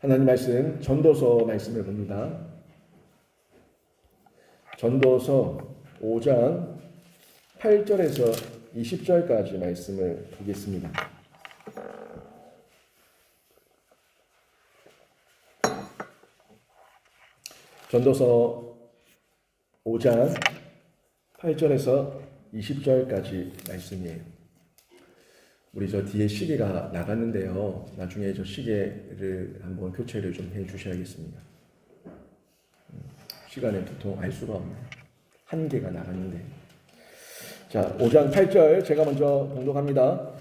하나님 말씀 전도서 말씀을 봅니다. 전도서 5장 8절에서 20절까지 말씀을 보겠습니다. 전도서 5장 8절에서 20절까지 말씀이에요. 우리 저 뒤에 시계가 나갔는데요. 나중에 저 시계를 한번 교체를 좀 해 주셔야겠습니다. 시간에 도통 알 수가 없네요. 한 개가 나갔는데. 자, 5장 8절 제가 먼저 봉독합니다.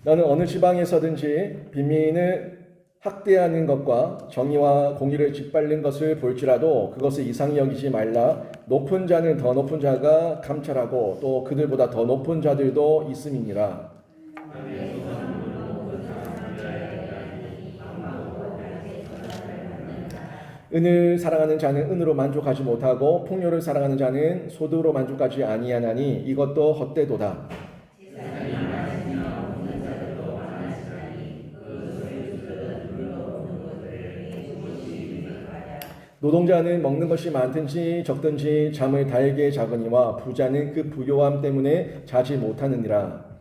너는 어느 지방에서든지 빈민을 학대하는 것과 정의와 공의를 짓밟는 것을 볼지라도 그것을 이상히 여기지 말라. 높은 자는 더 높은 자가 감찰하고 또 그들보다 더 높은 자들도 있음이니라. 은을 사랑하는 자는 은으로 만족하지 못하고 풍요를 사랑하는 자는 소득으로 만족하지 아니하나니 이것도 헛되도다. 노동자는 먹는 것이 많든지 적든지 잠을 달게 자거니와 부자는 그 부요함 때문에 자지 못하느니라.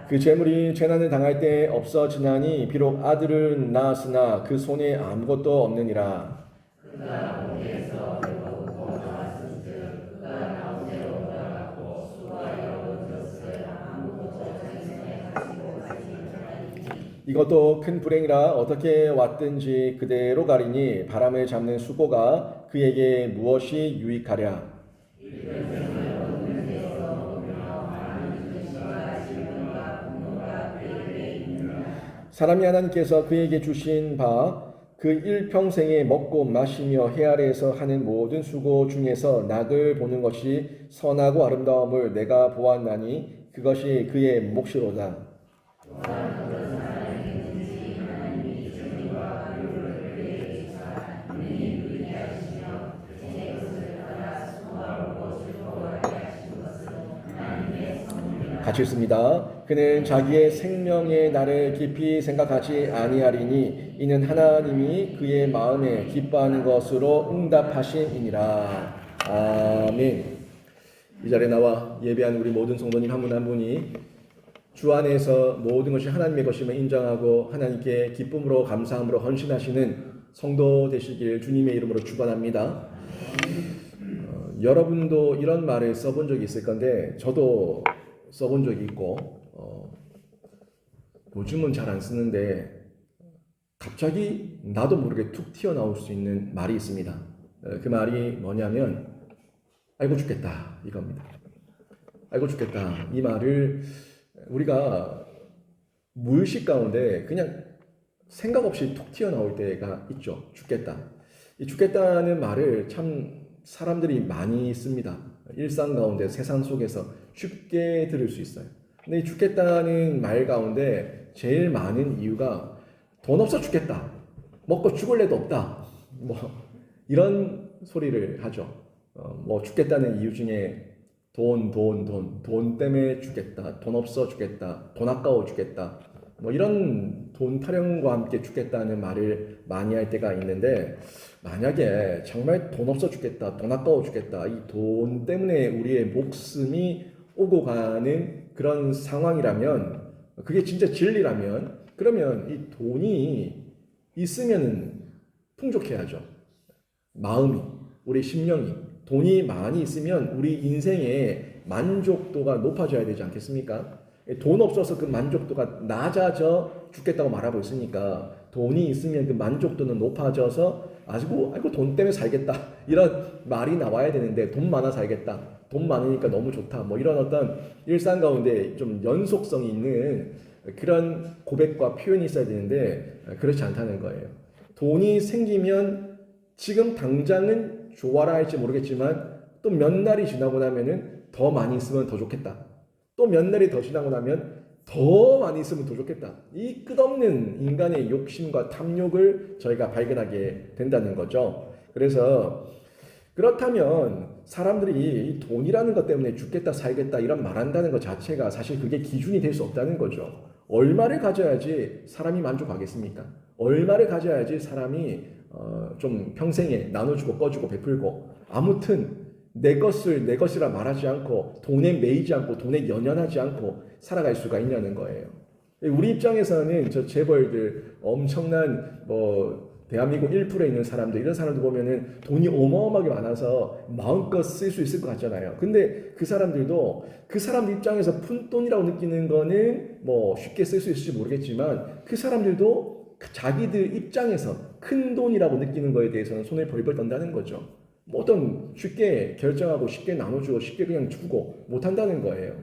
그 재물이 재난을 당할 때 없어지나니 비록 아들을 낳았으나 그 손에 아무것도 없느니라. 이것도 큰 불행이라 어떻게 왔든지 그대로 가리니 바람을 잡는 수고가 그에게 무엇이 유익하랴. 사람이 하나님께서 그에게 주신 바 그 일평생에 먹고 마시며 해 아래에서 하는 모든 수고 중에서 낙을 보는 것이 선하고 아름다움을 내가 보았나니 그것이 그의 몫이로다. 같이 읽습니다. 그는 자기의 생명의 날을 깊이 생각하지 아니하리니 이는 하나님이 그의 마음에 기뻐하는 것으로 응답하심이니라. 아멘. 이 자리에 나와 예배한 우리 모든 성도님 한 분 한 분이 주 안에서 모든 것이 하나님의 것임을 인정하고 하나님께 기쁨으로 감사함으로 헌신하시는 성도 되시길 주님의 이름으로 축원합니다. 여러분도 이런 말을 써본 적이 있을 건데 저도 써본 적이 있고 요즘은 잘 안 쓰는데 갑자기 나도 모르게 툭 튀어나올 수 있는 말이 있습니다. 그 말이 뭐냐면 아이고 죽겠다 이겁니다. 아이고 죽겠다 이 말을 우리가 무의식 가운데 그냥 생각 없이 툭 튀어나올 때가 있죠. 죽겠다. 이 죽겠다는 말을 참 사람들이 많이 씁니다. 일상 가운데 세상 속에서 쉽게 들을 수 있어요. 근데 이 죽겠다는 말 가운데 제일 많은 이유가 돈 없어 죽겠다. 먹고 죽을 애도 없다. 뭐 이런 소리를 하죠. 뭐 죽겠다는 이유 중에 돈 때문에 죽겠다. 돈 없어 죽겠다. 돈 아까워 죽겠다. 뭐 이런 돈 타령과 함께 죽겠다는 말을 많이 할 때가 있는데 만약에 정말 돈 없어 죽겠다. 돈 아까워 죽겠다. 이 돈 때문에 우리의 목숨이 오고 가는 그런 상황이라면 그게 진짜 진리라면 그러면 이 돈이 있으면 풍족해야죠. 마음이 우리 심령이 돈이 많이 있으면 우리 인생의 만족도가 높아져야 되지 않겠습니까? 돈 없어서 그 만족도가 낮아져 죽겠다고 말하고 있으니까 돈이 있으면 그 만족도는 높아져서 아이고 돈 때문에 살겠다 이런 말이 나와야 되는데 돈 많아 살겠다 돈 많으니까 너무 좋다 뭐 이런 어떤 일상 가운데 좀 연속성이 있는 그런 고백과 표현이 있어야 되는데 그렇지 않다는 거예요. 돈이 생기면 지금 당장은 좋아라 할지 모르겠지만 또 몇 날이 지나고 나면은 더 많이 있으면 더 좋겠다. 또 몇 날이 더 지나고 나면 더 많이 있으면 더 좋겠다. 이 끝없는 인간의 욕심과 탐욕을 저희가 발견하게 된다는 거죠. 그래서 그렇다면 사람들이 이 돈이라는 것 때문에 죽겠다 살겠다 이런 말한다는 것 자체가 사실 그게 기준이 될 수 없다는 거죠. 얼마를 가져야지 사람이 만족하겠습니까? 얼마를 가져야지 사람이 좀 평생에 나눠주고 꺼주고 베풀고 아무튼 내 것을 내 것이라 말하지 않고 돈에 매이지 않고 돈에 연연하지 않고 살아갈 수가 있냐는 거예요. 우리 입장에서는 저 재벌들 엄청난 대한민국 1%에 있는 사람들 이런 사람들 보면은 돈이 어마어마하게 많아서 마음껏 쓸 수 있을 것 같잖아요. 근데 그 사람들도 그 사람들 입장에서 푼돈이라고 느끼는 거는 쉽게 쓸 수 있을지 모르겠지만 그 사람들도 자기들 입장에서 큰 돈이라고 느끼는 거에 대해서는 손을 벌벌 떤다는 거죠. 어떤 쉽게 결정하고 쉽게 나눠주고 쉽게 그냥 주고 못한다는 거예요.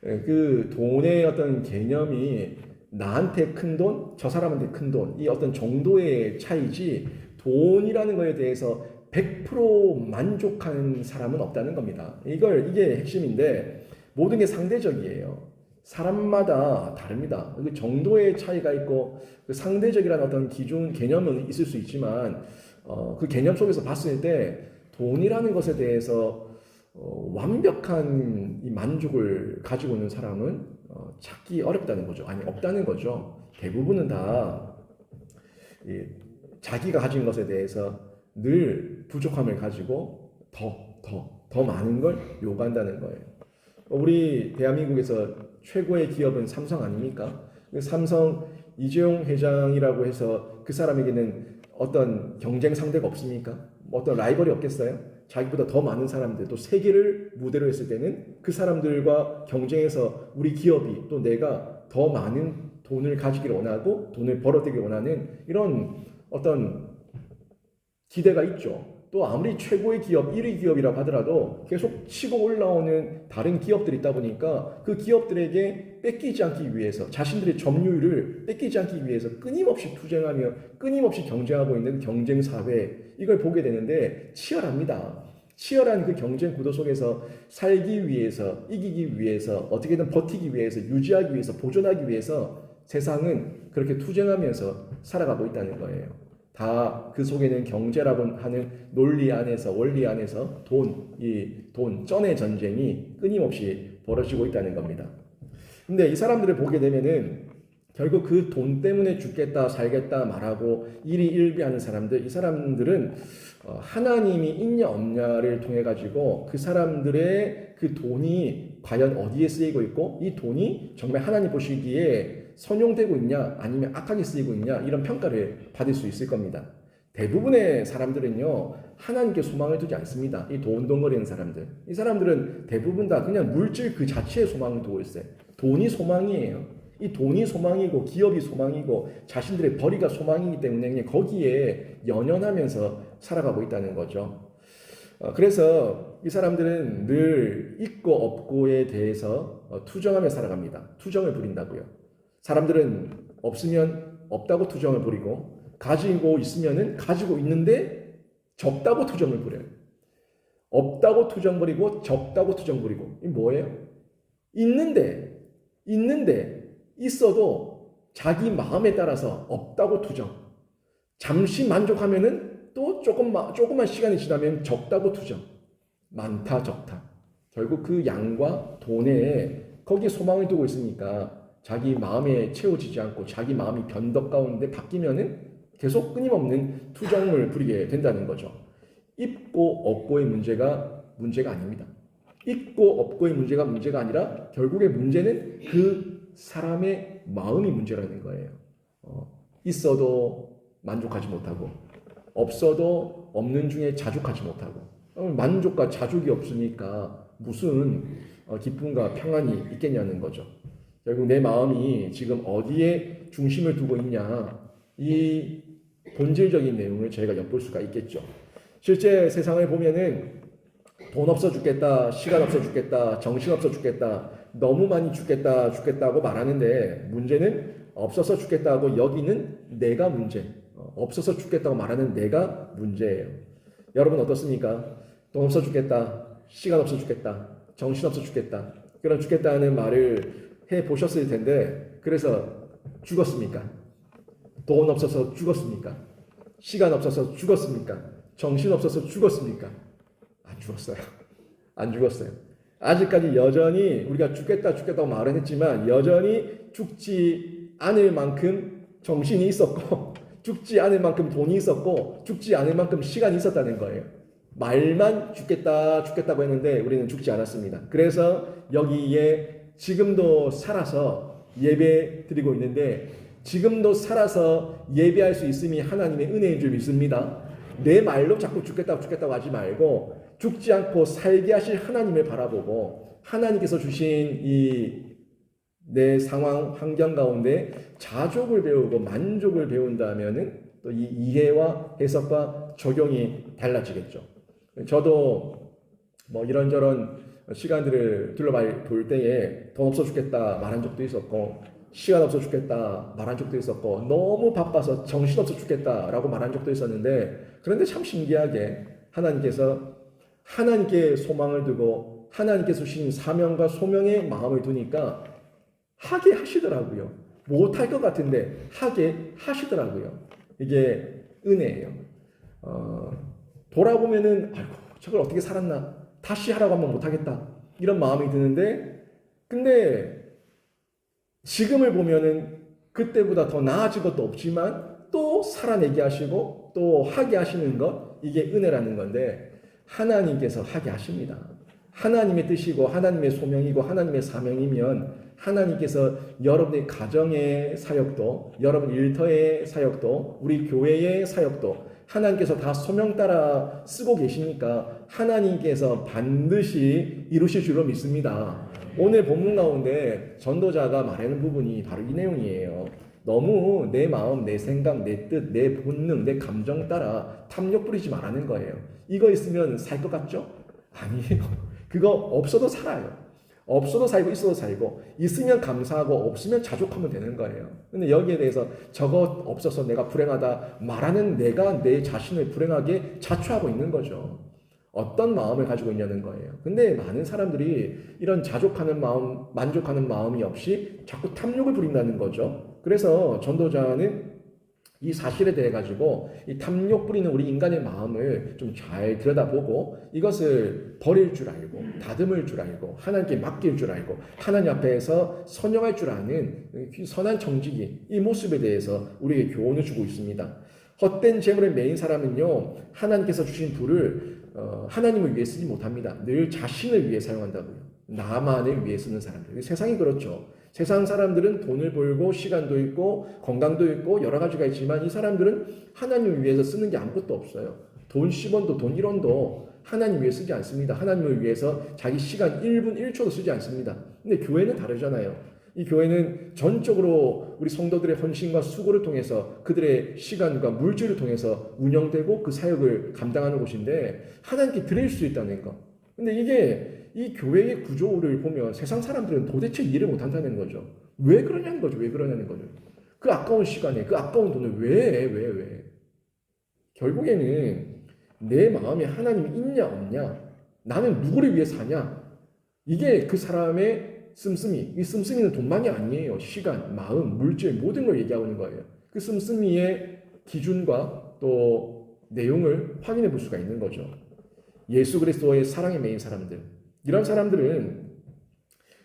그 돈의 어떤 개념이 나한테 큰 돈, 저 사람한테 큰 돈, 이 어떤 정도의 차이지 돈이라는 거에 대해서 100% 만족하는 사람은 없다는 겁니다. 이게 핵심인데 모든 게 상대적이에요. 사람마다 다릅니다. 그 정도의 차이가 있고 그 상대적이라는 어떤 기준 개념은 있을 수 있지만 그 개념 속에서 봤을 때 돈이라는 것에 대해서 완벽한 이 만족을 가지고 있는 사람은 찾기 어렵다는 거죠. 아니 없다는 거죠. 대부분은 다 자기가 가진 것에 대해서 늘 부족함을 가지고 더 많은 걸 요구한다는 거예요. 우리 대한민국에서 최고의 기업은 삼성 아닙니까? 삼성 이재용 회장이라고 해서 그 사람에게는 어떤 경쟁 상대가 없습니까? 어떤 라이벌이 없겠어요? 자기보다 더 많은 사람들, 또 세계를 무대로 했을 때는 그 사람들과 경쟁해서 우리 기업이 또 내가 더 많은 돈을 가지기를 원하고 돈을 벌어들이길 원하는 이런 어떤 기대가 있죠. 또 아무리 최고의 기업, 1위 기업이라고 하더라도 계속 치고 올라오는 다른 기업들이 있다 보니까 그 기업들에게 뺏기지 않기 위해서 자신들의 점유율을 뺏기지 않기 위해서 끊임없이 투쟁하며 끊임없이 경쟁하고 있는 경쟁 사회 이걸 보게 되는데 치열합니다. 치열한 그 경쟁 구도 속에서 살기 위해서 이기기 위해서 어떻게든 버티기 위해서 유지하기 위해서 보존하기 위해서 세상은 그렇게 투쟁하면서 살아가고 있다는 거예요. 다 그 속에는 경제라고 하는 논리 안에서 원리 안에서 돈, 쩐의 전쟁이 끊임없이 벌어지고 있다는 겁니다. 근데 이 사람들을 보게 되면은 결국 그 돈 때문에 죽겠다 살겠다 말하고 일희일비하는 사람들, 이 사람들은 하나님이 있냐 없냐를 통해 가지고 그 사람들의 그 돈이 과연 어디에 쓰이고 있고 이 돈이 정말 하나님 보시기에 선용되고 있냐 아니면 악하게 쓰이고 있냐 이런 평가를 받을 수 있을 겁니다. 대부분의 사람들은요 하나님께 소망을 두지 않습니다. 이 돈덩어리는 사람들, 이 사람들은 대부분 다 그냥 물질 그 자체에 소망을 두고 있어요. 돈이 소망이에요. 이 돈이 소망이고 기업이 소망이고 자신들의 벌이가 소망이기 때문에 그냥 거기에 연연하면서 살아가고 있다는 거죠. 그래서 이 사람들은 늘 있고 없고에 대해서 투정하며 살아갑니다. 투정을 부린다고요. 사람들은 없으면 없다고 투정을 부리고 가지고 있으면은 가지고 있는데 적다고 투정을 부려요. 없다고 투정 부리고 적다고 투정 부리고 이 뭐예요? 있는데 있어도 자기 마음에 따라서 없다고 투정. 잠시 만족하면은 또 조금만 시간이 지나면 적다고 투정. 많다 적다. 결국 그 양과 돈에 거기에 소망을 두고 있으니까 자기 마음에 채워지지 않고 자기 마음이 변덕 가운데 바뀌면은 계속 끊임없는 투정을 부리게 된다는 거죠. 있고 없고의 문제가 아닙니다. 있고 없고의 문제가 아니라 결국의 문제는 그 사람의 마음이 문제라는 거예요. 있어도 만족하지 못하고 없어도 없는 중에 자족하지 못하고 만족과 자족이 없으니까 무슨 기쁨과 평안이 있겠냐는 거죠. 결국 내 마음이 지금 어디에 중심을 두고 있냐 이 본질적인 내용을 저희가 엿볼 수가 있겠죠. 실제 세상을 보면은 돈 없어 죽겠다, 시간 없어 죽겠다, 정신 없어 죽겠다, 너무 많이 죽겠다고 말하는데 문제는 없어서 죽겠다고 여기는 내가 문제, 없어서 죽겠다고 말하는 내가 문제예요. 여러분 어떻습니까? 돈 없어 죽겠다, 시간 없어 죽겠다, 정신 없어 죽겠다, 그런 죽겠다는 말을 해보셨을 텐데 그래서 죽었습니까? 돈 없어서 죽었습니까? 시간 없어서 죽었습니까? 정신없어서 죽었습니까? 안 죽었어요. 안 죽었어요. 아직까지 여전히 우리가 죽겠다고 말은 했지만 여전히 죽지 않을 만큼 정신이 있었고 죽지 않을 만큼 돈이 있었고 죽지 않을 만큼 시간이 있었다는 거예요. 말만 죽겠다고 했는데 우리는 죽지 않았습니다. 그래서 여기에 지금도 살아서 예배 드리고 있는데 지금도 살아서 예배할 수 있음이 하나님의 은혜인 줄 믿습니다. 내 말로 자꾸 죽겠다고 하지 말고 죽지 않고 살게 하실 하나님을 바라보고 하나님께서 주신 이 내 상황 환경 가운데 자족을 배우고 만족을 배운다면은 또 이 이해와 해석과 적용이 달라지겠죠. 저도 뭐 이런저런 시간들을 둘러봐 볼 때에 돈 없어 죽겠다 말한 적도 있었고 시간 없어 죽겠다 말한 적도 있었고 너무 바빠서 정신 없어 죽겠다라고 말한 적도 있었는데 그런데 참 신기하게 하나님께서 하나님께 소망을 두고 하나님께서 주신 사명과 소명의 마음을 두니까 하게 하시더라고요. 못할 것 같은데 하게 하시더라고요. 이게 은혜예요. 돌아보면은 아이고 저걸 어떻게 살았나 다시 하라고 하면 못하겠다 이런 마음이 드는데 근데 지금을 보면은 그때보다 더 나아진 것도 없지만 또 살아내게 하시고 또 하게 하시는 것 이게 은혜라는 건데 하나님께서 하게 하십니다. 하나님의 뜻이고 하나님의 소명이고 하나님의 사명이면 하나님께서 여러분의 가정의 사역도 여러분 일터의 사역도 우리 교회의 사역도 하나님께서 다 소명 따라 쓰고 계시니까 하나님께서 반드시 이루실 줄로 믿습니다. 오늘 본문 가운데 전도자가 말하는 부분이 바로 이 내용이에요. 너무 내 마음, 내 생각, 내 뜻, 내 본능, 내 감정 따라 탐욕 부리지 말라는 거예요. 이거 있으면 살 것 같죠? 아니에요. 그거 없어도 살아요. 없어도 살고 있어도 살고 있으면 감사하고 없으면 자족하면 되는 거예요. 근데 여기에 대해서 저거 없어서 내가 불행하다 말하는 내가 내 자신을 불행하게 자초하고 있는 거죠. 어떤 마음을 가지고 있냐는 거예요. 근데 많은 사람들이 이런 자족하는 마음, 만족하는 마음이 없이 자꾸 탐욕을 부린다는 거죠. 그래서 전도자는 이 사실에 대해 가지고 이 탐욕 부리는 우리 인간의 마음을 좀 잘 들여다보고 이것을 버릴 줄 알고 다듬을 줄 알고 하나님께 맡길 줄 알고 하나님 앞에서 선용할 줄 아는 선한 정직이 이 모습에 대해서 우리에게 교훈을 주고 있습니다. 헛된 재물에 매인 사람은요 하나님께서 주신 부를 하나님을 위해 쓰지 못합니다. 늘 자신을 위해 사용한다고요. 나만을 위해 쓰는 사람들. 세상이 그렇죠. 세상 사람들은 돈을 벌고 시간도 있고 건강도 있고 여러 가지가 있지만 이 사람들은 하나님을 위해서 쓰는 게 아무것도 없어요. 돈 10원도 돈 1원도 하나님 위해 쓰지 않습니다. 하나님을 위해서 자기 시간 1분 1초도 쓰지 않습니다. 근데 교회는 다르잖아요. 이 교회는 전적으로 우리 성도들의 헌신과 수고를 통해서 그들의 시간과 물질을 통해서 운영되고 그 사역을 감당하는 곳인데 하나님께 드릴 수 있다는 것. 근데 이게 이 교회의 구조를 보면 세상 사람들은 도대체 이해를 못한다는 거죠. 왜 그러냐는 거죠. 왜 그러냐는 거죠. 그 아까운 시간에 그 아까운 돈을 왜. 결국에는 내 마음에 하나님이 있냐 없냐 나는 누구를 위해 사냐 이게 그 사람의 씀씀이. 이 씀씀이는 돈만이 아니에요. 시간, 마음, 물질 모든 걸 얘기하고 있는 거예요. 그 씀씀이의 기준과 또 내용을 확인해 볼 수가 있는 거죠. 예수 그리스도의 사랑에 매인 사람들 이런 사람들은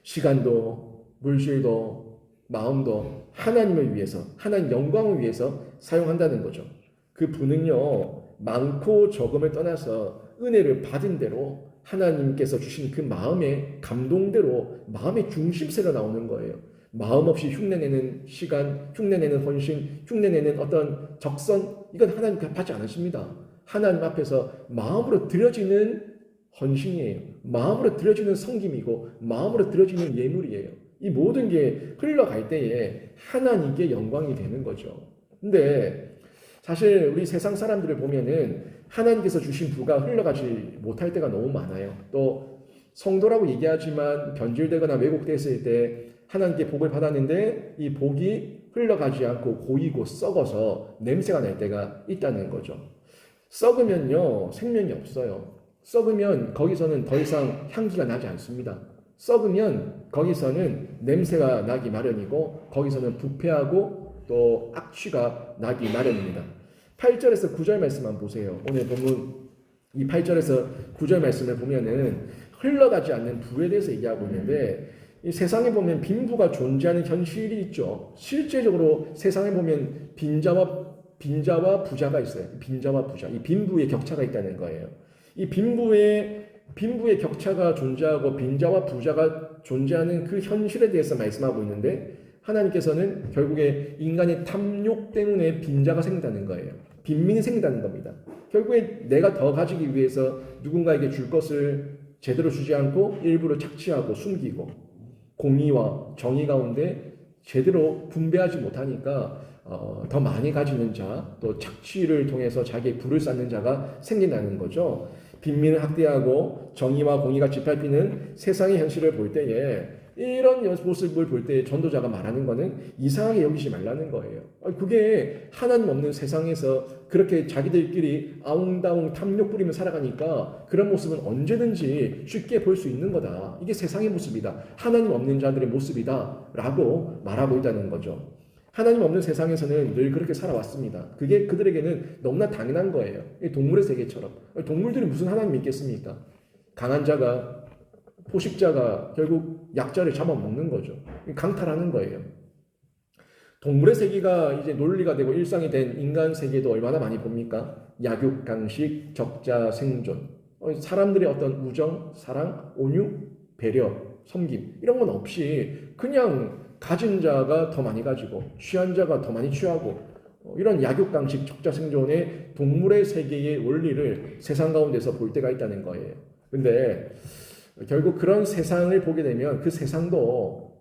시간도 물질도 마음도 하나님을 위해서 하나님 영광을 위해서 사용한다는 거죠. 그 부는요 많고 적음을 떠나서 은혜를 받은 대로 하나님께서 주신 그 마음의 감동대로 마음의 중심세가 나오는 거예요. 마음 없이 흉내내는 시간, 흉내내는 헌신, 흉내내는 어떤 적선 이건 하나님 받지 않으십니다. 하나님 앞에서 마음으로 드려지는 헌신이에요. 마음으로 드려지는 섬김이고 마음으로 드려지는 예물이에요. 이 모든 게 흘러갈 때에 하나님께 영광이 되는 거죠. 근데 사실 우리 세상 사람들을 보면은 하나님께서 주신 부가 흘러가지 못할 때가 너무 많아요. 또 성도라고 얘기하지만 변질되거나 왜곡됐을 때 하나님께 복을 받았는데 이 복이 흘러가지 않고 고이고 썩어서 냄새가 날 때가 있다는 거죠. 썩으면요 생명이 없어요. 썩으면 거기서는 더 이상 향기가 나지 않습니다. 썩으면 거기서는 냄새가 나기 마련이고 거기서는 부패하고 또 악취가 나기 마련입니다. 8절에서 9절 말씀만 보세요. 오늘 본문 이 8절에서 9절 말씀을 보면은 흘러가지 않는 부에 대해서 얘기하고 있는데, 이 세상에 보면 빈부가 존재하는 현실이 있죠. 실제적으로 세상에 보면 빈자와 부자가 있어요. 빈자와 부자, 이 빈부의 격차가 있다는 거예요. 이 빈부의 격차가 존재하고 빈자와 부자가 존재하는 그 현실에 대해서 말씀하고 있는데, 하나님께서는 결국에 인간의 탐욕 때문에 빈자가 생긴다는 거예요. 빈민이 생긴다는 겁니다. 결국에 내가 더 가지기 위해서 누군가에게 줄 것을 제대로 주지 않고 일부러 착취하고 숨기고, 공의와 정의 가운데 제대로 분배하지 못하니까 더 많이 가지는 자, 또 착취를 통해서 자기의 부를 쌓는 자가 생긴다는 거죠. 빈민을 학대하고 정의와 공의가 짓밟히는 세상의 현실을 볼 때에, 이런 모습을 볼 때 전도자가 말하는 거는 이상하게 여기지 말라는 거예요. 그게 하나님 없는 세상에서 그렇게 자기들끼리 아웅다웅 탐욕 부리며 살아가니까 그런 모습은 언제든지 쉽게 볼 수 있는 거다. 이게 세상의 모습이다. 하나님 없는 자들의 모습이다. 라고 말하고 있다는 거죠. 하나님 없는 세상에서는 늘 그렇게 살아왔습니다. 그게 그들에게는 너무나 당연한 거예요. 동물의 세계처럼. 동물들이 무슨 하나님 믿겠습니까? 강한 자가, 포식자가 결국 약자를 잡아먹는 거죠. 강탈하는 거예요. 동물의 세계가 이제 논리가 되고 일상이 된 인간 세계도 얼마나 많이 봅니까? 약육, 강식, 적자, 생존. 사람들의 어떤 우정, 사랑, 온유, 배려, 섬김 이런 건 없이 그냥 가진 자가 더 많이 가지고 취한 자가 더 많이 취하고, 이런 약육, 강식, 적자, 생존의 동물의 세계의 원리를 세상 가운데서 볼 때가 있다는 거예요. 근데 결국 그런 세상을 보게 되면 그 세상도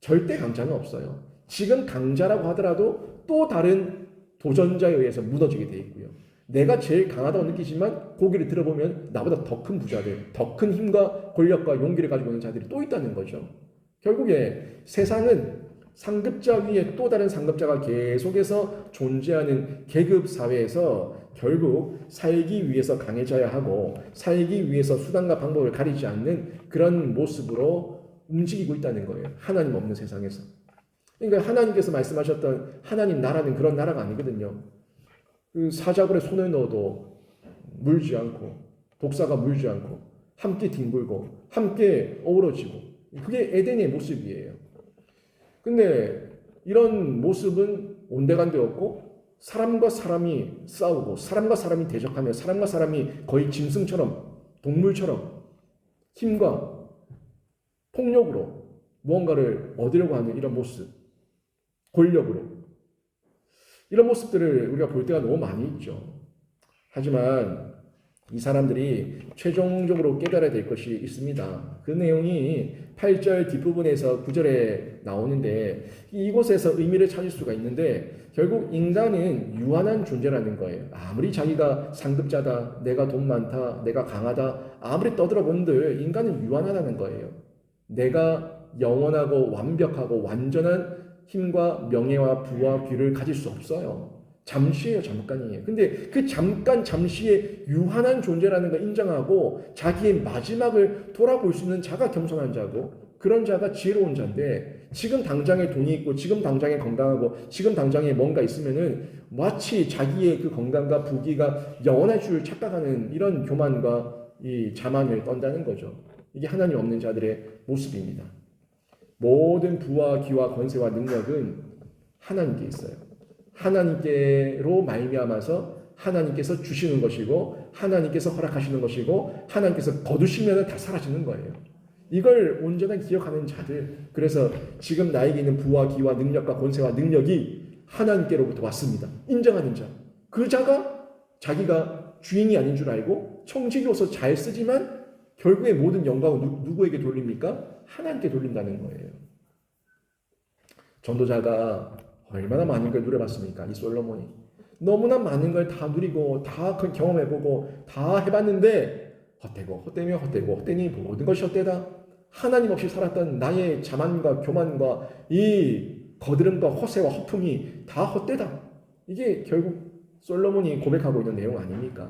절대 강자는 없어요. 지금 강자라고 하더라도 또 다른 도전자에 의해서 무너지게 돼 있고요. 내가 제일 강하다고 느끼지만 고개를 들어보면 나보다 더 큰 부자들, 더 큰 힘과 권력과 용기를 가지고 있는 자들이 또 있다는 거죠. 결국에 세상은 상급자 위에 또 다른 상급자가 계속해서 존재하는 계급 사회에서 결국 살기 위해서 강해져야 하고, 살기 위해서 수단과 방법을 가리지 않는 그런 모습으로 움직이고 있다는 거예요. 하나님 없는 세상에서. 그러니까 하나님께서 말씀하셨던 하나님 나라는 그런 나라가 아니거든요. 그 사자굴에 손을 넣어도 물지 않고, 독사가 물지 않고, 함께 뒹굴고 함께 어우러지고, 그게 에덴의 모습이에요. 근데 이런 모습은 온데간데 없고, 사람과 사람이 싸우고 사람과 사람이 대적하며 사람과 사람이 거의 짐승처럼, 동물처럼 힘과 폭력으로 무언가를 얻으려고 하는 이런 모습, 권력으로, 이런 모습들을 우리가 볼 때가 너무 많이 있죠. 하지만 이 사람들이 최종적으로 깨달아야 될 것이 있습니다. 그 내용이 8절 뒷부분에서 9절에 나오는데, 이곳에서 의미를 찾을 수가 있는데, 결국 인간은 유한한 존재라는 거예요. 아무리 자기가 상급자다, 내가 돈 많다, 내가 강하다, 아무리 떠들어본들 인간은 유한하다는 거예요. 내가 영원하고 완벽하고 완전한 힘과 명예와 부와 귀를 가질 수 없어요. 잠시예요, 잠깐이에요. 근데 그 잠시의 유한한 존재라는 걸 인정하고 자기의 마지막을 돌아볼 수 있는 자가 겸손한 자고, 그런 자가 지혜로운 자인데, 지금 당장에 돈이 있고 지금 당장에 건강하고 지금 당장에 뭔가 있으면은 마치 자기의 그 건강과 부귀가 영원할 줄 착각하는 이런 교만과 이 자만을 떤다는 거죠. 이게 하나님 없는 자들의 모습입니다. 모든 부와 귀와 권세와 능력은 하나님께 있어요. 하나님께로 말미암아서 하나님께서 주시는 것이고, 하나님께서 허락하시는 것이고, 하나님께서 거두시면 다 사라지는 거예요. 이걸 온전히 기억하는 자들, 그래서 지금 나에게 있는 부와 귀와 능력과 권세와 능력이 하나님께로부터 왔습니다. 인정하는 자, 그 자가 자기가 주인이 아닌 줄 알고 청지기로서 잘 쓰지만 결국에 모든 영광은 누구에게 돌립니까? 하나님께 돌린다는 거예요. 전도자가 얼마나 많은 걸 누려봤습니까? 이 솔로몬이 너무나 많은 걸 다 누리고 다 경험해보고 다 해봤는데 헛되며 헛되니 모든 것이 헛되다. 하나님 없이 살았던 나의 자만과 교만과 이 거드름과 허세와 허풍이 다 헛되다. 이게 결국 솔로몬이 고백하고 있는 내용 아닙니까?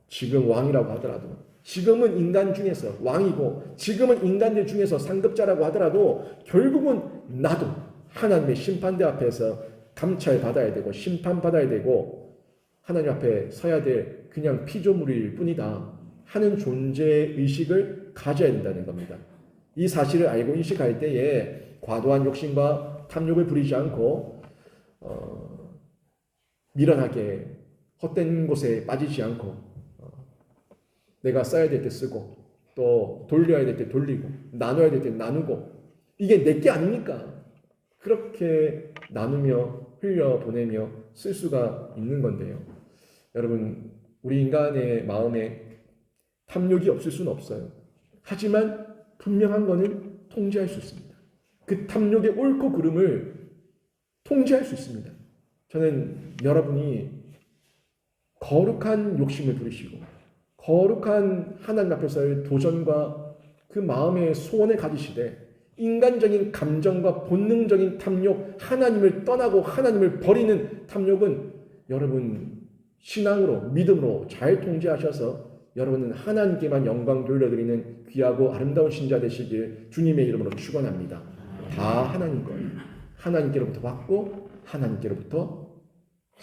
지금 왕이라고 하더라도, 지금은 인간 중에서 왕이고, 지금은 인간들 중에서 상급자라고 하더라도 결국은 나도 하나님의 심판대 앞에서 감찰받아야 되고 심판받아야 되고 하나님 앞에 서야 될 그냥 피조물일 뿐이다 하는 존재의식을 가져야 된다는 겁니다. 이 사실을 알고 인식할 때에 과도한 욕심과 탐욕을 부리지 않고 미련하게 헛된 곳에 빠지지 않고 내가 써야 될 때 쓰고 또 돌려야 될 때 돌리고 나눠야 될 때 나누고 이게 내게 아닙니까? 그렇게 나누며 흘려보내며 쓸 수가 있는 건데요. 여러분 우리 인간의 마음에 탐욕이 없을 수는 없어요. 하지만 분명한 거는 통제할 수 있습니다. 그 탐욕의 옳고 그름을 통제할 수 있습니다. 저는 여러분이 거룩한 욕심을 부리시고 거룩한 하나님 앞에서의 도전과 그 마음의 소원을 가지시되 인간적인 감정과 본능적인 탐욕, 하나님을 떠나고 하나님을 버리는 탐욕은 여러분 신앙으로 믿음으로 잘 통제하셔서 여러분은 하나님께만 영광 돌려드리는 귀하고 아름다운 신자 되시길 주님의 이름으로 축원합니다. 다 하나님 거예요. 하나님께로부터 받고 하나님께로부터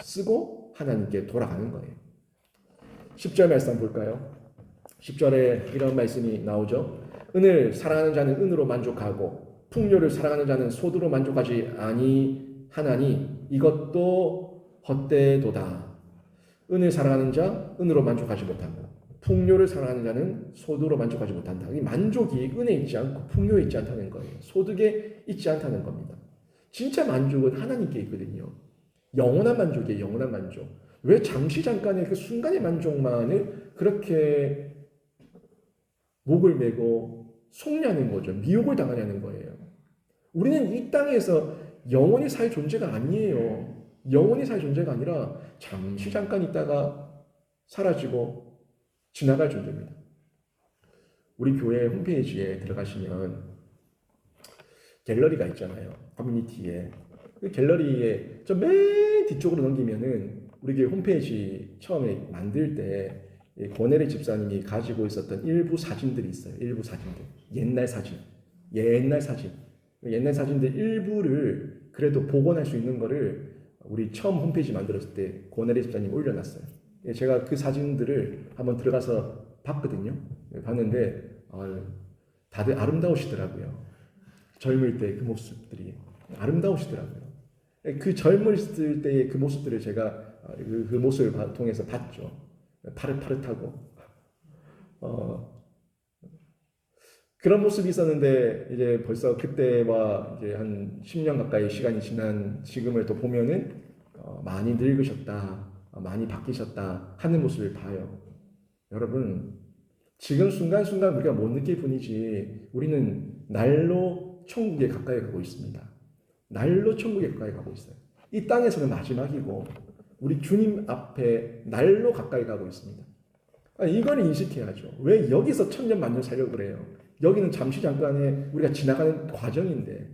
쓰고 하나님께 돌아가는 거예요. 10절 말씀 볼까요? 10절에 이런 말씀이 나오죠. 은을 사랑하는 자는 은으로 만족하고 풍요를 사랑하는 자는 소두로 만족하지 아니하나니 이것도 헛되도다. 은을 사랑하는 자 은으로 만족하지 못한다. 풍요를 사랑하는 자는 소두로 만족하지 못한다. 이 만족이 은에 있지 않고 풍요에 있지 않다는 거예요. 소득에 있지 않다는 겁니다. 진짜 만족은 하나님께 있거든요. 영원한 만족이에요. 영원한 만족. 왜 잠시 잠깐의 그 순간의 만족만을 그렇게 목을 메고 속냐는 거죠. 미혹을 당하냐는 거예요. 우리는 이 땅에서 영원히 살 존재가 아니에요. 영원히 살 존재가 아니라 잠시 잠깐 있다가 사라지고 지나갈 존재입니다. 우리 교회 홈페이지에 들어가시면 갤러리가 있잖아요. 커뮤니티에. 그 갤러리에 저 맨 뒤쪽으로 넘기면은 우리 교회 홈페이지 처음에 만들 때 고네리 집사님이 가지고 있었던 일부 사진들이 있어요. 일부 사진들. 옛날 사진. 옛날 사진들 일부를 그래도 복원할 수 있는 거를 우리 처음 홈페이지 만들었을 때 고네리 집사님이 올려놨어요. 제가 그 사진들을 한번 들어가서 봤거든요. 봤는데 다들 아름다우시더라고요. 젊을 때 그 모습들이 아름다우시더라고요. 그 젊을 때의 그 모습들을 제가 그 모습을 통해서 봤죠. 파릇파릇하고 그런 모습이 있었는데 이제 벌써 그때와 이제 한 10년 가까이 시간이 지난 지금을 또 보면은 많이 늙으셨다, 많이 바뀌셨다 하는 모습을 봐요. 여러분 지금 순간순간 우리가 못 느낄 뿐이지 우리는 날로 천국에 가까이 가고 있습니다. 날로 천국에 가까이 가고 있어요. 이 땅에서는 마지막이고 우리 주님 앞에 날로 가까이 가고 있습니다. 이걸 인식해야죠. 왜 여기서 천년 만년 살려고 그래요? 여기는 잠시 잠깐의 우리가 지나가는 과정인데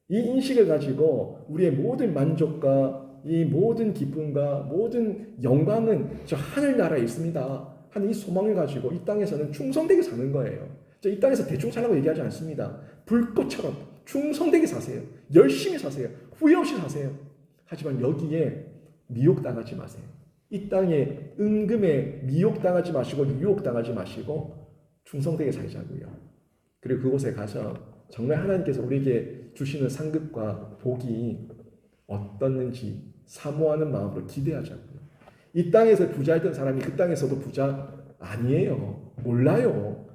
이 인식을 가지고 우리의 모든 만족과 이 모든 기쁨과 모든 영광은 저 하늘나라에 있습니다 하는 이 소망을 가지고 이 땅에서는 충성되게 사는 거예요. 이 땅에서 대충 살라고 얘기하지 않습니다. 불꽃처럼 충성되게 사세요. 열심히 사세요. 후회 없이 사세요. 하지만 여기에 미혹당하지 마세요. 이 땅에 은금에 미혹당하지 마시고 유혹당하지 마시고 충성되게 살자고요. 그리고 그곳에 가서 정말 하나님께서 우리에게 주시는 상급과 복이 어떻는지 사모하는 마음으로 기대하자고요. 이 땅에서 부자였던 사람이 그 땅에서도 부자 아니에요. 몰라요.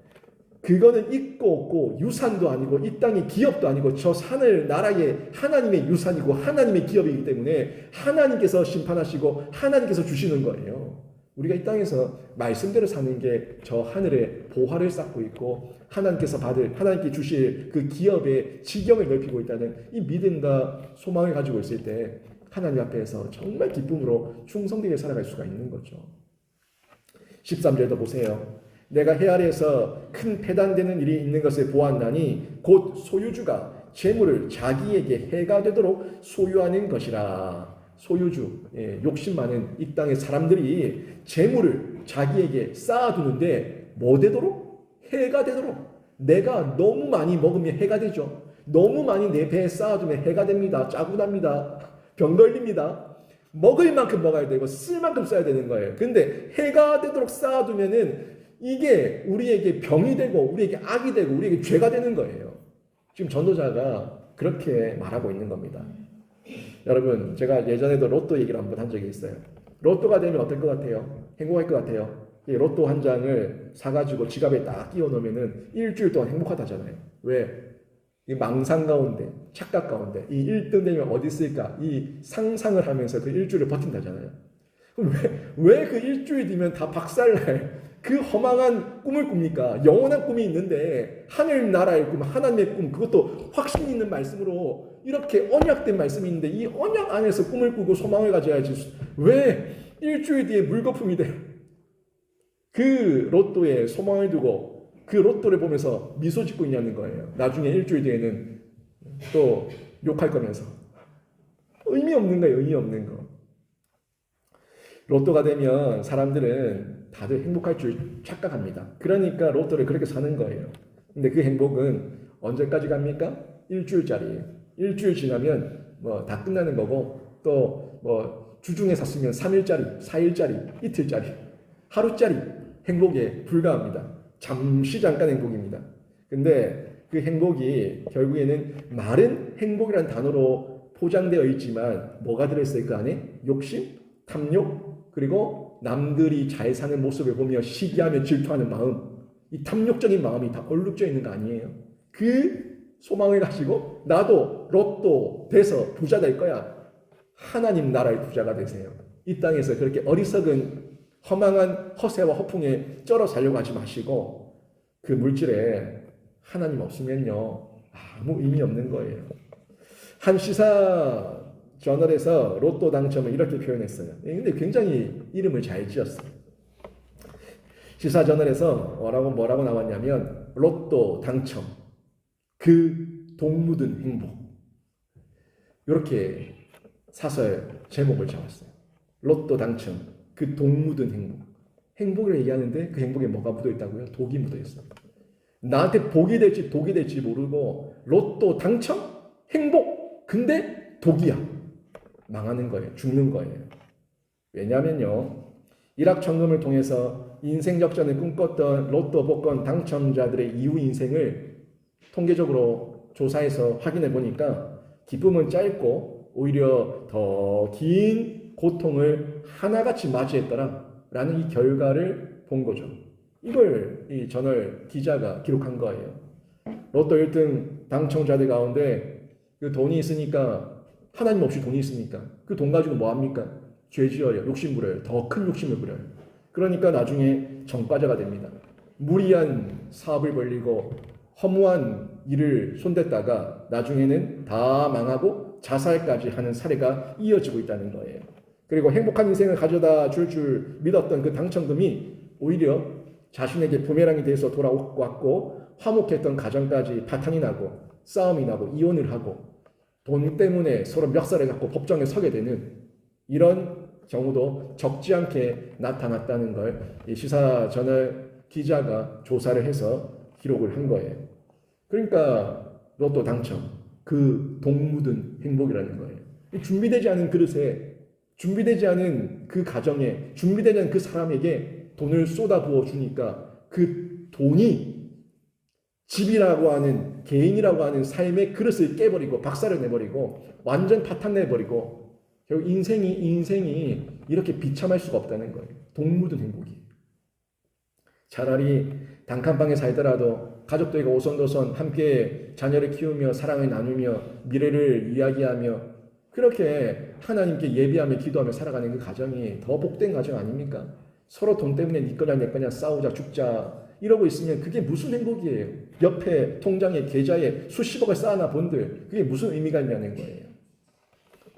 그거는 있고 없고 유산도 아니고 이 땅의 기업도 아니고 저 하늘 나라의 하나님의 유산이고 하나님의 기업이기 때문에 하나님께서 심판하시고 하나님께서 주시는 거예요. 우리가 이 땅에서 말씀대로 사는 게 저 하늘에 보화를 쌓고 있고 하나님께 주실 그 기업의 지경을 넓히고 있다는 이 믿음과 소망을 가지고 있을 때 하나님 앞에서 정말 기쁨으로 충성되게 살아갈 수가 있는 거죠. 13절도 보세요. 내가 해 아래에서 큰 패단되는 일이 있는 것을 보았나니 곧 소유주가 재물을 자기에게 해가 되도록 소유하는 것이라. 소유주, 욕심 많은 이 땅의 사람들이 재물을 자기에게 쌓아두는데 뭐 되도록? 해가 되도록. 내가 너무 많이 먹으면 해가 되죠. 너무 많이 내 배에 쌓아두면 해가 됩니다. 짜고 납니다. 병 걸립니다. 먹을 만큼 먹어야 되고 쓸 만큼 써야 되는 거예요. 근데 해가 되도록 쌓아두면은 이게 우리에게 병이 되고 우리에게 악이 되고 우리에게 죄가 되는 거예요. 지금 전도자가 그렇게 말하고 있는 겁니다. 여러분, 제가 예전에도 로또 얘기를 한번 한 적이 있어요. 로또가 되면 어떨 것 같아요? 행복할 것 같아요? 이 로또 한 장을 사가지고 지갑에 딱 끼워 놓으면은 일주일 동안 행복하다잖아요. 왜? 이 망상 가운데, 착각 가운데, 이 1등 되면 어디 있을까? 이 상상을 하면서 그 일주일을 버틴다잖아요. 그럼 왜 그 일주일 뒤면 다 박살날 그 허망한 꿈을 꿉니까? 영원한 꿈이 있는데, 하늘나라의 꿈, 하나님의 꿈, 그것도 확신 있는 말씀으로 이렇게 언약된 말씀이 있는데, 이 언약 안에서 꿈을 꾸고 소망을 가져야지. 왜 일주일 뒤에 물거품이 돼? 그 로또에 소망을 두고, 그 로또를 보면서 미소 짓고 있냐는 거예요. 나중에 일주일 뒤에는 또 욕할 거면서. 의미 없는 거예요. 의미 없는 거. 로또가 되면 사람들은 다들 행복할 줄 착각합니다. 그러니까 로또를 그렇게 사는 거예요. 근데 그 행복은 언제까지 갑니까? 일주일짜리예요. 일주일 지나면 뭐 다 끝나는 거고, 또 뭐 주중에 샀으면 3일짜리, 4일짜리, 이틀짜리, 하루짜리 행복에 불과합니다. 잠깐 행복입니다. 근데 그 행복이 결국에는 말은 행복이라는 단어로 포장되어 있지만 뭐가 들어있어요? 그 안에? 욕심, 탐욕, 그리고 남들이 잘 사는 모습을 보며 시기하며 질투하는 마음, 이 탐욕적인 마음이 다 얼룩져 있는 거 아니에요? 그 소망을 가지고 나도 로또 돼서 부자 될 거야. 하나님 나라의 부자가 되세요. 이 땅에서 그렇게 어리석은 허망한 허세와 허풍에 쩔어 살려고 하지 마시고, 그 물질에 하나님 없으면요 아무 의미 없는 거예요. 한 시사 저널에서 로또 당첨을 이렇게 표현했어요. 근데 굉장히 이름을 잘 지었어요. 시사 저널에서 뭐라고 나왔냐면, 로또 당첨, 그 돈 묻은 행복, 이렇게 사설 제목을 잡았어요. 로또 당첨, 그 돈 묻은 행복. 행복을 얘기하는데 그 행복에 뭐가 묻어 있다고요? 독이 묻어 있어요. 나한테 복이 될지 독이 될지 모르고 로또 당첨, 행복, 근데 독이야. 망하는 거예요. 죽는 거예요. 왜냐하면요, 일확천금을 통해서 인생 역전을 꿈꿨던 로또 복권 당첨자들의 이후 인생을 통계적으로 조사해서 확인해 보니까 기쁨은 짧고 오히려 더 긴 고통을 하나같이 맞이했더라라는 이 결과를 본 거죠. 이걸 이 저널 기자가 기록한 거예요. 로또 1등 당첨자들 가운데 그 돈이 있으니까, 하나님 없이 돈이 있으니까 그 돈 가지고 뭐 합니까? 죄 지어요. 욕심 부려요. 더 큰 욕심을 부려요. 그러니까 나중에 전과자가 됩니다. 무리한 사업을 벌리고 허무한 일을 손댔다가 나중에는 다 망하고 자살까지 하는 사례가 이어지고 있다는 거예요. 그리고 행복한 인생을 가져다 줄 믿었던 그 당첨금이 오히려 자신에게 부메랑이 돼서 돌아왔고, 화목했던 가정까지 파탄이 나고 싸움이 나고 이혼을 하고 돈 때문에 서로 멱살을 잡고 법정에 서게 되는 이런 경우도 적지 않게 나타났다는 걸 이 시사저널 기자가 조사를 해서 기록을 한 거예요. 그러니까 로또 당첨, 그 돈 묻은 행복이라는 거예요. 준비되지 않은 그릇에, 준비되지 않은 그 가정에, 준비되지 않은 그 사람에게 돈을 쏟아부어 주니까 그 돈이 집이라고 하는, 개인이라고 하는 삶의 그릇을 깨버리고 박살을 내버리고 완전 파탄 내버리고, 결국 인생이 이렇게 비참할 수가 없다는 거예요. 돈 묻은 행복이. 차라리 단칸방에 살더라도 가족들과 오손도손 함께 자녀를 키우며 사랑을 나누며 미래를 이야기하며 그렇게 하나님께 예배하며 기도하며 살아가는 그 가정이 더 복된 가정 아닙니까? 서로 돈 때문에 네 거냐 내 거냐 싸우자 죽자 이러고 있으면 그게 무슨 행복이에요? 옆에 통장에 계좌에 수십억을 쌓아놔 본들 그게 무슨 의미가 있냐는 거예요.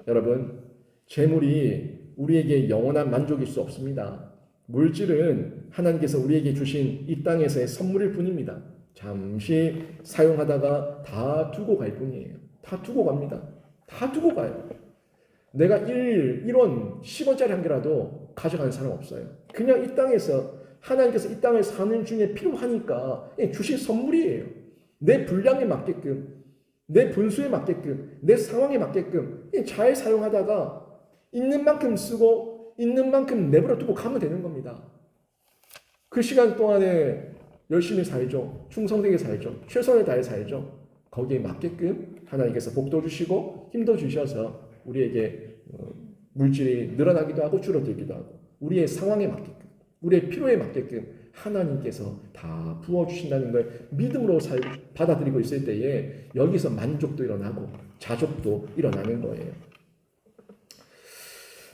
여러분, 재물이 우리에게 영원한 만족일 수 없습니다. 물질은 하나님께서 우리에게 주신 이 땅에서의 선물일 뿐입니다. 잠시 사용하다가 다 두고 갈 뿐이에요. 다 두고 갑니다. 다 두고 가요. 내가 1원, 10원짜리 한 개라도 가져가는 사람 없어요. 그냥 이 땅에서 하나님께서 이 땅을 사는 중에 필요하니까 주신 선물이에요. 내 분량에 맞게끔, 내 분수에 맞게끔, 내 상황에 맞게끔 잘 사용하다가 있는 만큼 쓰고 있는 만큼 내버려 두고 가면 되는 겁니다. 그 시간 동안에 열심히 살죠. 충성되게 살죠. 최선을 다해 살죠. 거기에 맞게끔 하나님께서 복도 주시고 힘도 주셔서 우리에게 물질이 늘어나기도 하고 줄어들기도 하고 우리의 상황에 맞게끔 우리의 필요에 맞게끔 하나님께서 다 부어주신다는 걸 믿음으로 받아들이고 있을 때에 여기서 만족도 일어나고 자족도 일어나는 거예요.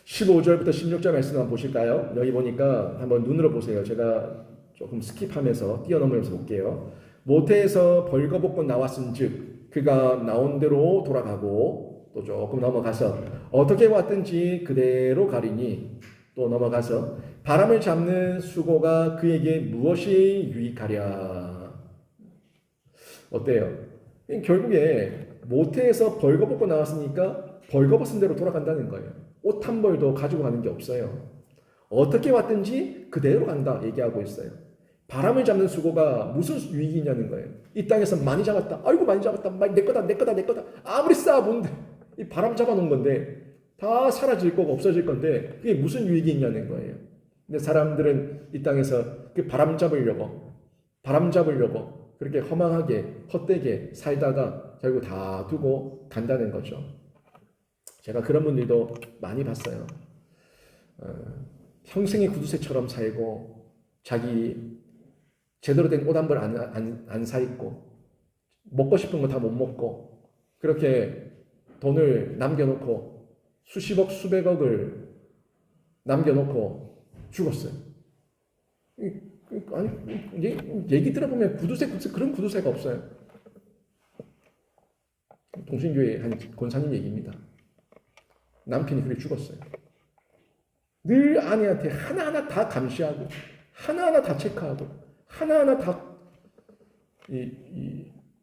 15절부터 16절 말씀 한번 보실까요? 여기 보니까 한번 눈으로 보세요. 제가 조금 스킵하면서 뛰어넘으면서 볼게요. 모태에서 벌거벗고 나왔은즉 그가 나온 대로 돌아가고 또 조금 넘어가서 어떻게 왔든지 그대로 가리니 또 넘어가서 바람을 잡는 수고가 그에게 무엇이 유익하랴. 어때요? 결국에 모태에서 벌거벗고 나왔으니까 벌거벗은 대로 돌아간다는 거예요. 옷 한 벌도 가지고 가는 게 없어요. 어떻게 왔든지 그대로 간다 얘기하고 있어요. 바람을 잡는 수고가 무슨 유익이냐는 거예요. 이 땅에서 많이 잡았다. 아이고 많이 잡았다. 내 거다 내 거다 내 거다. 아무리 쌓아본데 이 바람 잡아놓은 건데 다 사라질 거고 없어질 건데 그게 무슨 유익이 있냐는 거예요. 근데 사람들은 이 땅에서 그 바람 잡으려고 그렇게 허망하게 헛되게 살다가 결국 다 두고 간다는 거죠. 제가 그런 분들도 많이 봤어요. 평생의 구두쇠처럼 살고 자기 제대로 된 옷 한 벌 안 사 입고 먹고 싶은 거 다 못 먹고 그렇게 돈을 남겨놓고 수십억 수백억을 남겨놓고 죽었어요. 아니 얘기 들어보면 구두쇠 그런 구두쇠가 없어요. 동신교회 한 권사님 얘기입니다. 남편이 그렇게 죽었어요. 늘 아내한테 하나하나 다 감시하고 하나하나 다 체크하고 하나하나 다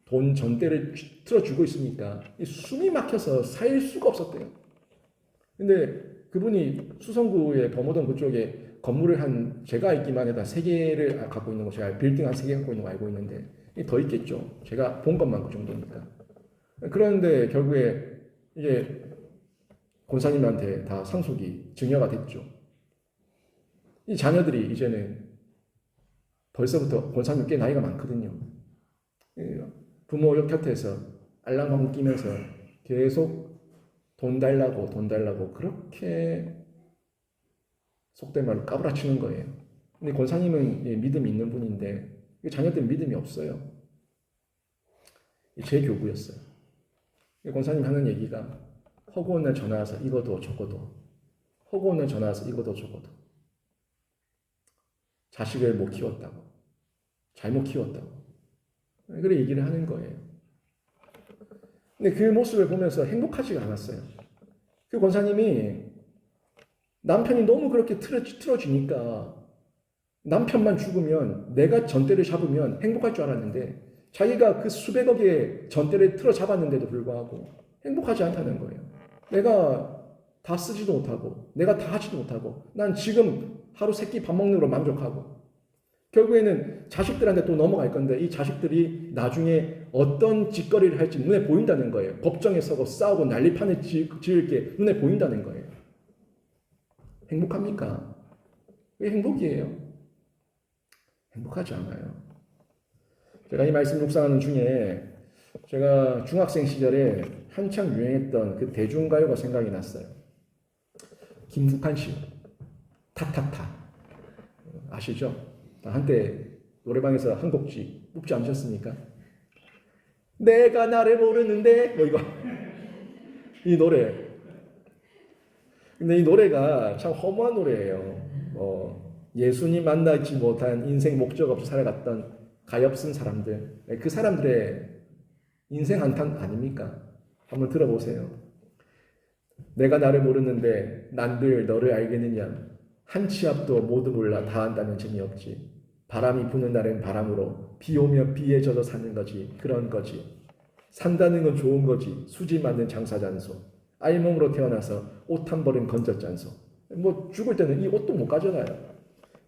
돈 전대를 틀어주고 있으니까 숨이 막혀서 살 수가 없었대요. 근데 그분이 수성구의 범어동 그쪽에 건물을 제가 알기만 해도 3개를 갖고 있는 거 제가 빌딩 한 3개 갖고 있는 거 알고 있는데 더 있겠죠. 제가 본 것만 그 정도니까. 그런데 결국에 이게 권사님한테 다 상속이 증여가 됐죠. 이 자녀들이 이제는 벌써부터 권사님 꽤 나이가 많거든요. 부모 곁에서 알랑방울 끼면서 계속 돈 달라고 그렇게 속된 말로 까부라치는 거예요. 근데 권사님은 믿음이 있는 분인데 자녀들은 믿음이 없어요. 제 교구였어요. 권사님 하는 얘기가 허구한 날 전화 와서 이거도 저거도 허구한 날 전화 와서 이거도 저거도 자식을 못 키웠다고 잘못 키웠다고 그래 얘기를 하는 거예요. 근데 그 모습을 보면서 행복하지가 않았어요. 그 권사님이 남편이 너무 그렇게 틀어지니까 남편만 죽으면 내가 전대를 잡으면 행복할 줄 알았는데 자기가 그 수백억의 전대를 틀어 잡았는데도 불구하고 행복하지 않다는 거예요. 내가 다 쓰지도 못하고 내가 다 하지도 못하고 난 지금 하루 3끼 밥 먹는 걸로 만족하고 결국에는 자식들한테 또 넘어갈 건데 이 자식들이 나중에 어떤 짓거리를 할지 눈에 보인다는 거예요. 법정에 서고 싸우고 난리판을 지을 게 눈에 보인다는 거예요. 행복합니까? 왜 행복이에요? 행복하지 않아요. 제가 이 말씀 묵상하는 중에 제가 중학생 시절에 한창 유행했던 그 대중가요가 생각이 났어요. 김국환 씨, 타타타 아시죠? 한때 노래방에서 한 곡씩 뽑지 않으셨습니까? 내가 나를 모르는데 뭐 이거 이 노래. 근데 이 노래가 참 허무한 노래예요. 예수님 만나지 못한 인생 목적 없이 살아갔던 가엾은 사람들, 그 사람들의 인생 한탄 아닙니까? 한번 들어보세요. 내가 나를 모르는데 난들 너를 알겠느냐? 한 치 앞도 모두 몰라 다 안다면 재미없지. 바람이 부는 날엔 바람으로 비 오면 비에 젖어 사는 거지. 그런 거지. 산다는 건 좋은 거지. 수지 맞는 장사잔소. 알몸으로 태어나서 옷 한 벌은 건졌잔소. 뭐 죽을 때는 이 옷도 못 가져가요.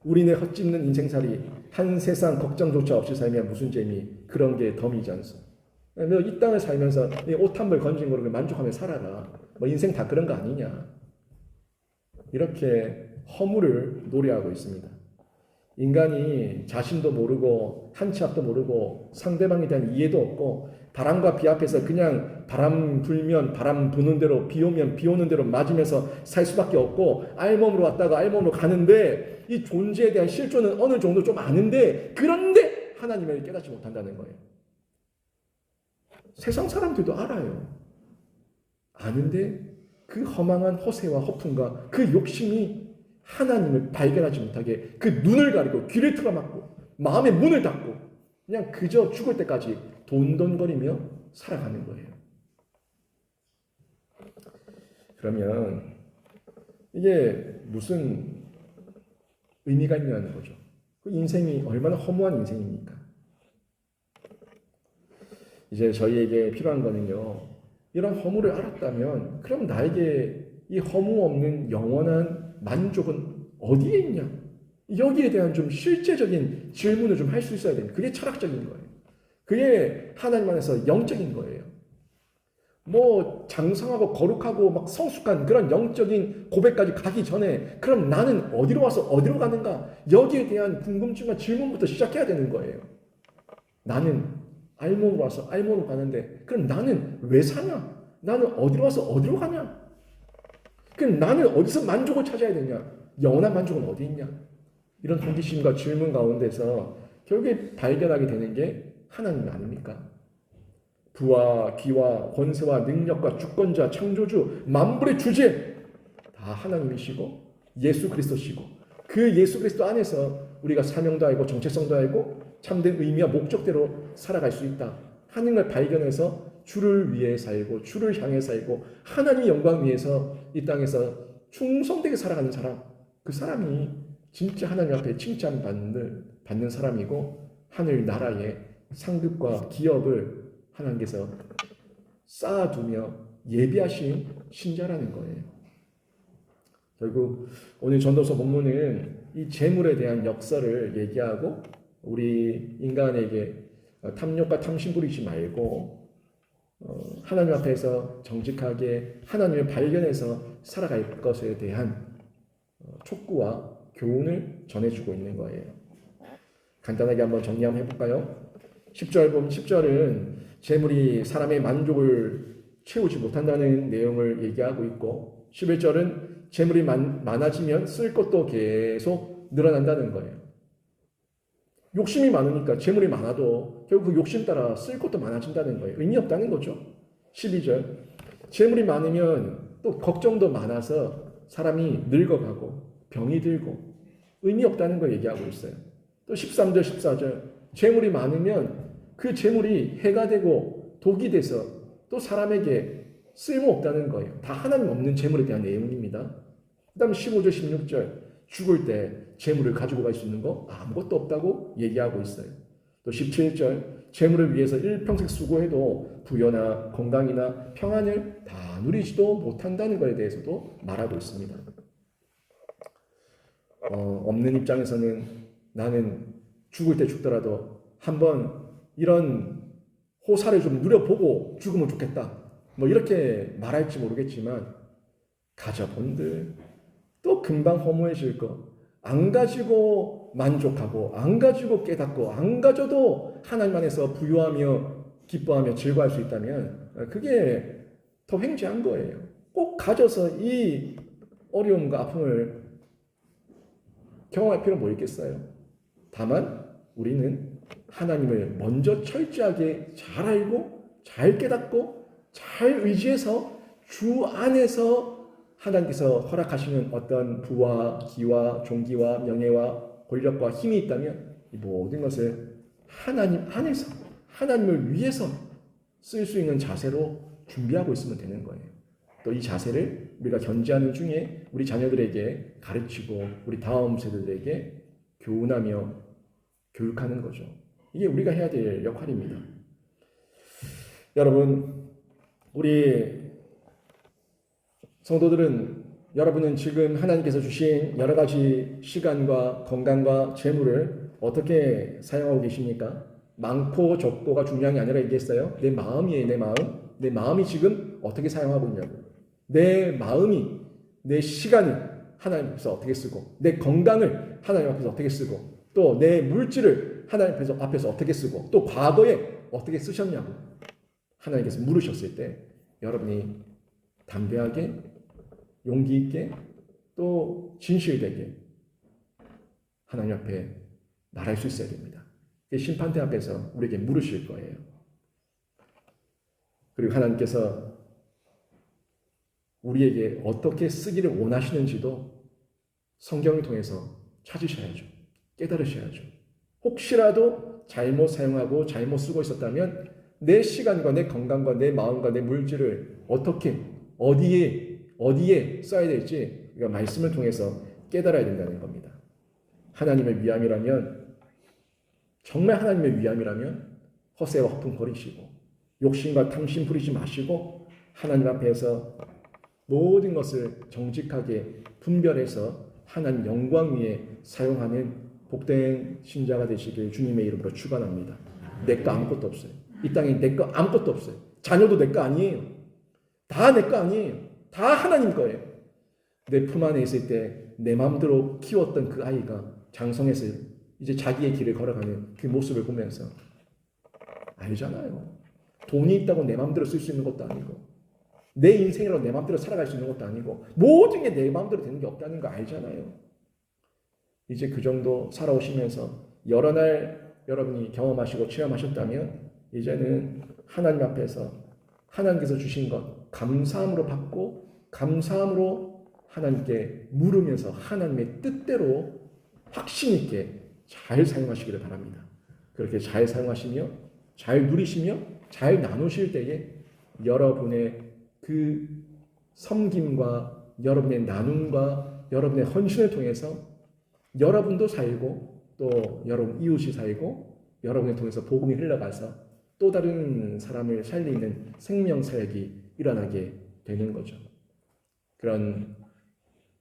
우리네 헛짚는 인생살이 한 세상 걱정조차 없이 살면 무슨 재미. 그런 게 덤이잖소. 너 이 땅을 살면서 옷 한 벌 건진 거로 만족하며 살아라. 뭐 인생 다 그런 거 아니냐. 이렇게 허물을 노래하고 있습니다. 인간이 자신도 모르고 한치 앞도 모르고 상대방에 대한 이해도 없고 바람과 비 앞에서 그냥 바람 불면 바람 부는 대로 비 오면 비 오는 대로 맞으면서 살 수밖에 없고 알몸으로 왔다가 알몸으로 가는데 이 존재에 대한 실존은 어느 정도 좀 아는데 그런데 하나님을 깨닫지 못한다는 거예요. 세상 사람들도 알아요. 아는데 그 허망한 허세와 허풍과 그 욕심이 하나님을 발견하지 못하게 그 눈을 가리고 귀를 틀어막고 마음의 문을 닫고 그냥 그저 죽을 때까지 돈돈거리며 살아가는 거예요. 그러면 이게 무슨 의미가 있냐는 거죠. 그 인생이 얼마나 허무한 인생입니까? 이제 저희에게 필요한 거는요. 이런 허물을 알았다면 그럼 나에게 이 허무 없는 영원한 만족은 어디에 있냐? 여기에 대한 좀 실제적인 질문을 좀 할 수 있어야 됩니다. 그게 철학적인 거예요. 그게 하나님 안에서 영적인 거예요. 뭐 장성하고 거룩하고 막 성숙한 그런 영적인 고백까지 가기 전에 그럼 나는 어디로 와서 어디로 가는가? 여기에 대한 궁금증과 질문부터 시작해야 되는 거예요. 나는 알몸으로 와서 알몸으로 가는데 그럼 나는 왜 사냐? 나는 어디로 와서 어디로 가냐? 그럼 나는 어디서 만족을 찾아야 되냐? 영원한 만족은 어디 있냐? 이런 호기심과 질문 가운데서 결국에 발견하게 되는 게 하나님 아닙니까? 부와 귀와 권세와 능력과 주권자, 창조주, 만물의 주제 다 하나님이시고 예수 그리스도시고 그 예수 그리스도 안에서 우리가 사명도 알고 정체성도 알고 참된 의미와 목적대로 살아갈 수 있다 하는 걸 발견해서 주를 위해 살고 주를 향해 살고 하나님의 영광 위해서 이 땅에서 충성되게 살아가는 사람, 그 사람이 진짜 하나님 앞에 칭찬받는 사람이고 하늘 나라의 상급과 기업을 하나님께서 쌓아두며 예비하신 신자라는 거예요. 결국 오늘 전도서 본문은 이 재물에 대한 역사를 얘기하고 우리 인간에게 탐욕과 탐심 부리지 말고 하나님 앞에서 정직하게 하나님을 발견해서 살아갈 것에 대한 촉구와 교훈을 전해주고 있는 거예요. 간단하게 한번 정리 한번 해볼까요? 10절 보면 10절은 재물이 사람의 만족을 채우지 못한다는 내용을 얘기하고 있고 11절은 재물이 많아지면 쓸 것도 계속 늘어난다는 거예요. 욕심이 많으니까 재물이 많아도 결국 그 욕심 따라 쓸 것도 많아진다는 거예요. 의미 없다는 거죠. 12절 재물이 많으면 또 걱정도 많아서 사람이 늙어가고 병이 들고 의미 없다는 걸 얘기하고 있어요. 또 13절 14절 재물이 많으면 그 재물이 해가 되고 독이 돼서 또 사람에게 쓸모없다는 거예요. 다 하나님 없는 재물에 대한 내용입니다. 그 다음 15절 16절 죽을 때 재물을 가지고 갈 수 있는 거 아무것도 없다고 얘기하고 있어요. 또 17절 재물을 위해서 일평생 수고해도 부여나 건강이나 평안을 다 누리지도 못한다는 것에 대해서도 말하고 있습니다. 없는 입장에서는 나는 죽을 때 죽더라도 한번 이런 호사를 좀 누려보고 죽으면 좋겠다. 뭐 이렇게 말할지 모르겠지만 가져본들 또 금방 허무해질 거. 안 가지고 만족하고 안 가지고 깨닫고 안 가져도 하나님 안에서 부유하며 기뻐하며 즐거워할 수 있다면 그게 더 횡재한 거예요. 꼭 가져서 이 어려움과 아픔을 경험할 필요는 뭐 있겠어요? 다만 우리는 하나님을 먼저 철저하게 잘 알고 잘 깨닫고 잘 의지해서 주 안에서 하나님께서 허락하시는 어떤 부와 기와 종기와 명예와 권력과 힘이 있다면 이 모든 것을 하나님 안에서 하나님을 위해서 쓸 수 있는 자세로 준비하고 있으면 되는 거예요. 또 이 자세를 우리가 견지하는 중에 우리 자녀들에게 가르치고 우리 다음 세대들에게 교훈하며 교육하는 거죠. 이게 우리가 해야 될 역할입니다. 여러분, 우리 성도들은 여러분은 지금 하나님께서 주신 여러 가지 시간과 건강과 재물을 어떻게 사용하고 계십니까? 많고 적고가 중요한 게 아니라 얘기했어요. 내 마음이에요. 내 마음. 내 마음이 지금 어떻게 사용하고 있냐고. 내 마음이, 내 시간을 하나님 앞에서 어떻게 쓰고, 내 건강을 하나님 앞에서 어떻게 쓰고, 또 내 물질을 하나님 앞에서 어떻게 쓰고, 또 과거에 어떻게 쓰셨냐고 하나님께서 물으셨을 때 여러분이 담대하게, 용기 있게, 또 진실되게 하나님 앞에 말할 수 있어야 됩니다. 심판대 앞에서 우리에게 물으실 거예요. 그리고 하나님께서 우리에게 어떻게 쓰기를 원하시는지도 성경을 통해서 찾으셔야죠. 깨달으셔야죠. 혹시라도 잘못 사용하고 잘못 쓰고 있었다면 내 시간과 내 건강과 내 마음과 내 물질을 어떻게 어디에 써야 될지 우리가 말씀을 통해서 깨달아야 된다는 겁니다. 하나님의 위함이라면, 정말 하나님의 위함이라면 허세와 허풍 버리시고 욕심과 탐심 부리지 마시고 하나님 앞에서 모든 것을 정직하게 분별해서 하나님 영광 위에 사용하는 복된 신자가 되시길 주님의 이름으로 축원합니다. 내 거 아무것도 없어요. 이 땅에 내 거 아무것도 없어요. 자녀도 내 거 아니에요. 다 내 거 아니에요. 다 하나님 거예요. 내 품 안에 있을 때 내 마음대로 키웠던 그 아이가 장성해서 이제 자기의 길을 걸어가는 그 모습을 보면서 알잖아요. 돈이 있다고 내 마음대로 쓸 수 있는 것도 아니고 내 인생으로 내 마음대로 살아갈 수 있는 것도 아니고 모든 게 내 마음대로 되는 게 없다는 거 알잖아요. 이제 그 정도 살아오시면서 여러 날 여러분이 경험하시고 체험하셨다면 이제는 하나님 앞에서 하나님께서 주신 것 감사함으로 받고 감사함으로 하나님께 물으면서 하나님의 뜻대로 확신 있게 잘 사용하시기를 바랍니다. 그렇게 잘 사용하시며 잘 누리시며 잘 나누실 때에 여러분의 그 섬김과 여러분의 나눔과 여러분의 헌신을 통해서 여러분도 살고 또 여러분 이웃이 살고 여러분을 통해서 복음이 흘러가서 또 다른 사람을 살리는 생명 사역이 일어나게 되는 거죠. 그런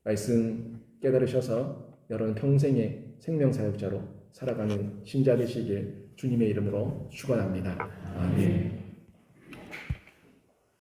말씀 깨달으셔서 여러분 평생의 생명 사역자로 살아가는 신자 되시길 주님의 이름으로 축원합니다. 아멘.